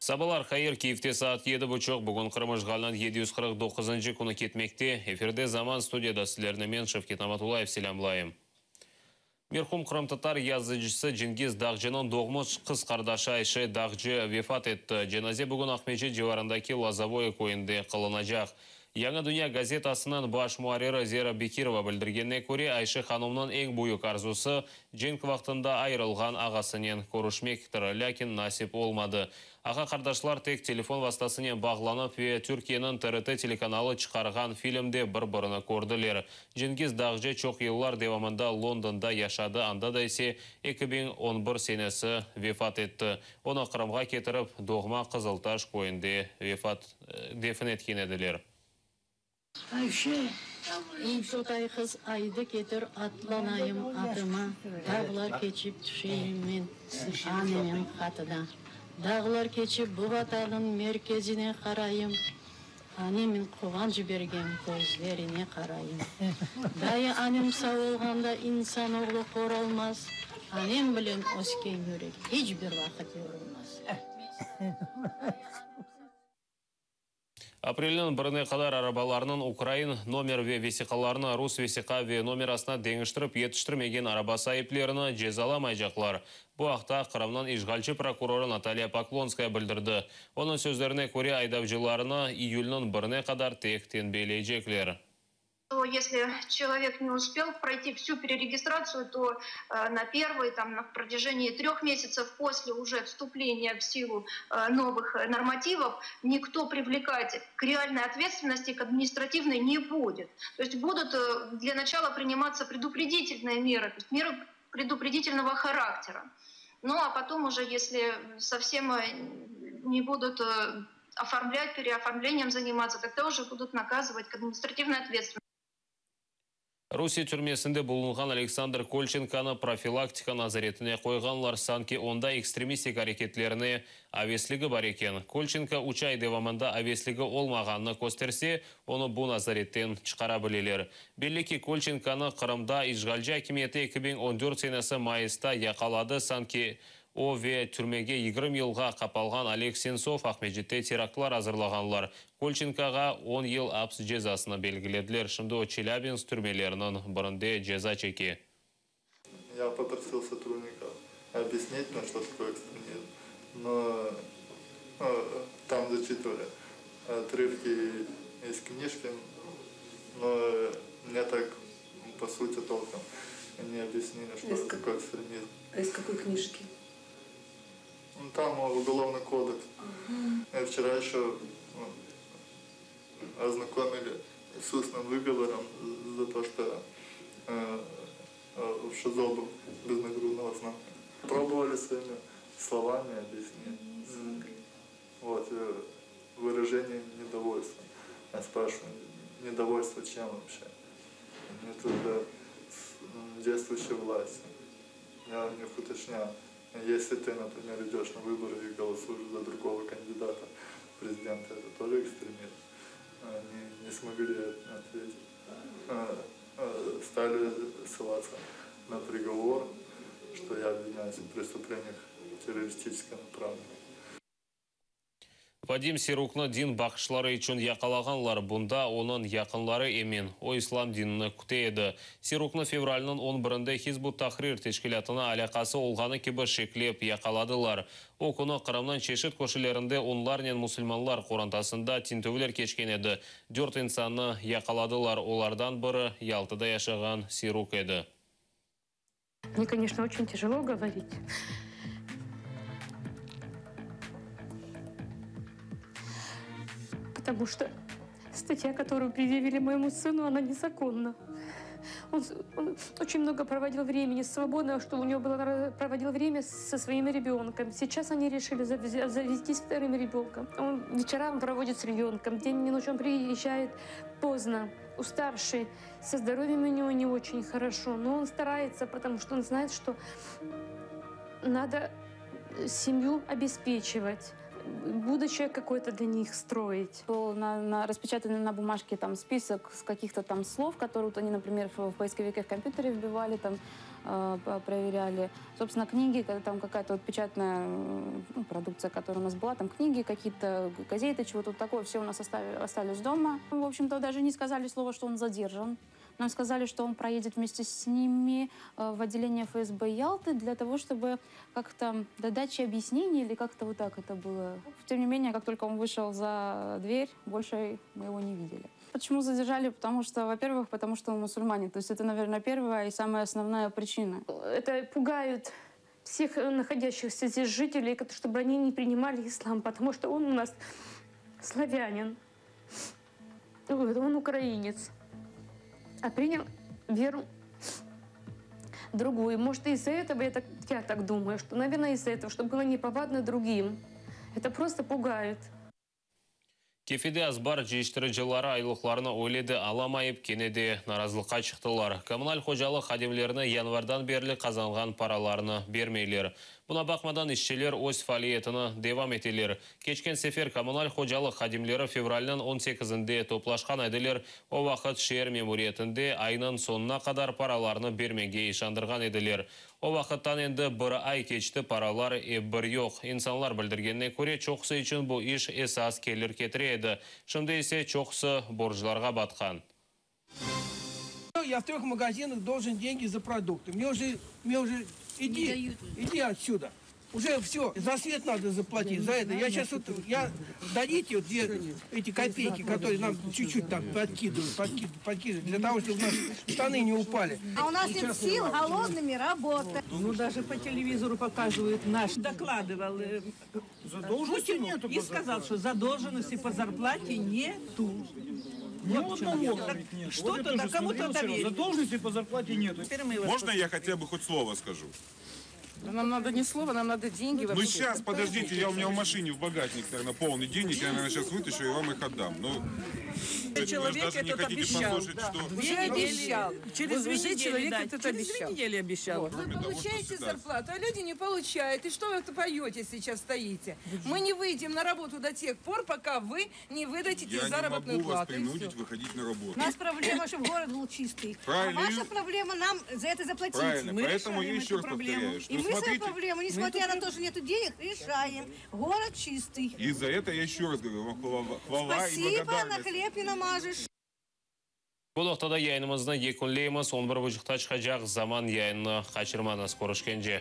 Сабалар Хайыр Киевте саат 7:30 бүгін Қырмыжғалынан 749 күні кетмекте. Эфирде заман студияда сілеріне мен Шевкет Наматулаев селямлайым. Мерхум Қырым-татар язычысы Джингиз Дағжынан доғмыш қыз қардашы Айше Дағжы вефат етті. Женазе бүгін Ахмеджи жеварындаки Лазовой койынды қылынажақ. Яңа Дүния газетасынан баш муарері Зера Бекирова білдіргенне көре Айше ханымның ең бұйық арзусы женг вақтында айрылған ағасынен көрішмектір, ләкин насип олмады. Аға қардашлар тек телефон вастасынен бағланып ве Түркияның ТРТ телеканалы шығарған фильмде бір-біріні көрділер. Джингиз Дағжы чоқ еллар девамында Лондонда яшады, анда да есе 2011 сенесі вефат етті. Оны Қырымға кетіріп, доғма Қызылташ койынды вефат дефін еткен еділер. Ayşe, İmsotay kız aydı getir atlanayım adıma. Dağlar geçip düşeyim men annemin katıda. Dağlar geçip bu vatanın merkezine karayım. Annemin kovancı bergen gözlerine karayım. Dayı annem sağ olganda insan oğlu koralmaz. Annem bilen osken yürek hiçbir vakit yorulmaz. Апрелдің біріне қадар арабаларының Украин номер ве весиқаларына Рус весиқа ве номерасына деңіштіріп етіштірмеген араба сайыплеріні жезаламай жақлар. Бұл ақта Қырымның ишғалчы прокуроры Наталья Поклонская білдірді. Оның сөздеріне көре айдавжыларына июльнің біріне қадар тектен белейджеклер. Если человек не успел пройти всю перерегистрацию, то на протяжении 3 месяцев после уже вступления в силу новых нормативов никто привлекать к реальной ответственности, к административной не будет. То есть будут для начала приниматься предупредительные меры, то есть меры предупредительного характера. Ну а потом уже, если совсем не будут оформлять, переоформлением заниматься, тогда уже будут наказывать к административной ответственности. Русия түрмесінде болынған Александр Кольченканы профилактика назаретіне қойғанлар санки онда экстремистик әрекетлеріне авеслігі бар екен. Кольченко учай девамында авеслігі олмағанны көстерсе, оны бұл назареттен шығара білелер. Белі ки Кольченканы Қырымда ишғалжы әкіметі 2014 сенесі майыста яқалады санки О ве түрмеге 20 елға қапалған Олег Сенцов Ахмеджетте терактылар азырлағанлар. Кольченкаға 10 ел апс жезасына белгіледілер. Шымды о Челябинск түрмелерінің бірінде жеза чеке. Я попросил сотрудника объяснить мне, что такое экстремизм. Но там зачитывали отрывки из книжки, но мне так, по сути, толком не объяснили, что такое экстремизм. А из какой книжки? Там уголовный кодекс. И вчера еще ознакомили с устным выговором за то, что в ШИЗО был без нагрудного знака. Пробовали своими словами объяснить. Вот, выражение недовольства. Я спрашиваю, недовольство чем вообще? Это действующей власти. Я у них уточнял. Если ты, например, идешь на выборы и голосуешь за другого кандидата в президента, это тоже экстремизм. Они не смогли ответить. Стали ссылаться на приговор, что я обвиняюсь в преступлениях террористической направленности. Вадим Сирукны дин бақшылары үшін яқалағанлар, бұнда оның яқынлары емен, о ислам динini күтейді. Сирукны февралінің 11-інде Хизбут Тахрир тешкілятына алақасы олғаны кебі шеклеп яқаладылар. О күні Қырымның чешет көшілерінде онларнен мұсылманлар қорантасында тинтөвілер кешкен еді. 4 инсанны яқаладылар, олардан бірі Ялтыда яшаған Сирук еді. Мне, конечно, очень тяжело говорить. Потому что статья, которую предъявили моему сыну, она незаконна. Он очень много проводил времени свободного, что у него проводил время со своим ребенком. Сейчас они решили завестись вторым ребенком. Он вечерами проводит с ребенком, день и ночь он приезжает поздно, уставший. Со здоровьем у него не очень хорошо, но он старается, потому что он знает, что надо семью обеспечивать. Будущее какое-то для них строить. Распечатанный на бумажке там список с каких-то там слов, которые вот они, например, в поисковике в компьютере вбивали, там проверяли. Собственно, книги, там какая-то вот печатная продукция, которая у нас была, там книги, какие-то газеты, чего-то такое, все у нас остались дома. В общем-то, даже не сказали слова, что он задержан. Нам сказали, что он проедет вместе с ними в отделение ФСБ Ялты для того, чтобы как-то дать объяснение или как-то вот так это было. Тем не менее, как только он вышел за дверь, больше мы его не видели. Почему задержали? Потому что, во-первых, потому что он мусульманин. То есть это, наверное, первая и самая основная причина. Это пугает всех находящихся здесь жителей, чтобы они не принимали ислам, потому что он у нас славянин, он украинец, а принял веру другую. Может, из-за этого, я так думаю, что, наверное, из-за этого, чтобы было неповадно другим. Это просто пугает. Кефеде азбар жештірі жылары айлықларына ойледі аламайып кенеде наразылыққа шықтылар. Коммуналь қожалық хадимлеріне январдан берлі қазанған параларыны бермейлер. Бұна бақмадан işçiler өз фалиетіні девам етелер. Кечкен сефер коммуналь қожалық хадимлері февральнан 18-інде топлашқан әділер, о вақыт шер мемориетінде айнын сонына қадар параларыны бермеге ишандырған әділер. О вақыттан енді бір ай кечті паралар бір yok. İnsanlar білдіргеніне көре чоқсы үшін бұл іш esas келір кетіреді. Шымды есе чоқсы боржларға батқан. Я в 3 магазинах должен деньги за продукты. Мне уже иди отсюда. Уже все, за свет надо заплатить, за это. Я сейчас дадите вот эти копейки, которые нам чуть-чуть там подкидывают, для того, чтобы у нас штаны не упали. А у нас нет сил голодными работать. Ну, даже по телевизору показывают наш. Докладывал Задолженности нету. и сказал, что задолженности по зарплате нету. Что тогда? Кому-то доверить. Задолженности по зарплате нету. Можно я хотя бы хоть слово скажу? Нам надо не слово, нам надо деньги. Ну сейчас, подождите, у меня в машине в багажник, наверное, полный денег, я, наверное, сейчас вытащу и вам их отдам. Ну, Человек даже не этот хотите обещал. послушать, что... Уже обещал. Через 2 недели, человек этот обещал. Через 2 недели обещал. Кроме Вы того, получаете что зарплату, а люди не получают. И что вы это поете сейчас стоите? Мы не выйдем на работу до тех пор, пока вы не выдадите я заработную не могу вас плату. И принудить всё. выходить на работу. У нас проблема, чтобы город был чистый. Правильно. А ваша проблема нам за это заплатить. Правильно, Мы поэтому я решаем еще эту раз проблему. повторяю, что И мы свою смотрите... проблему, несмотря на то, что нету денег, решаем. Город чистый. И за это я еще раз говорю, вам хвала и Спасибо, на благодарность. хлеб не намажешь. Бұл оқтада яйнымызны екінлейміз, 11 бұжықта шығacak zaman yayını қачырмаңыз, көрішкенше.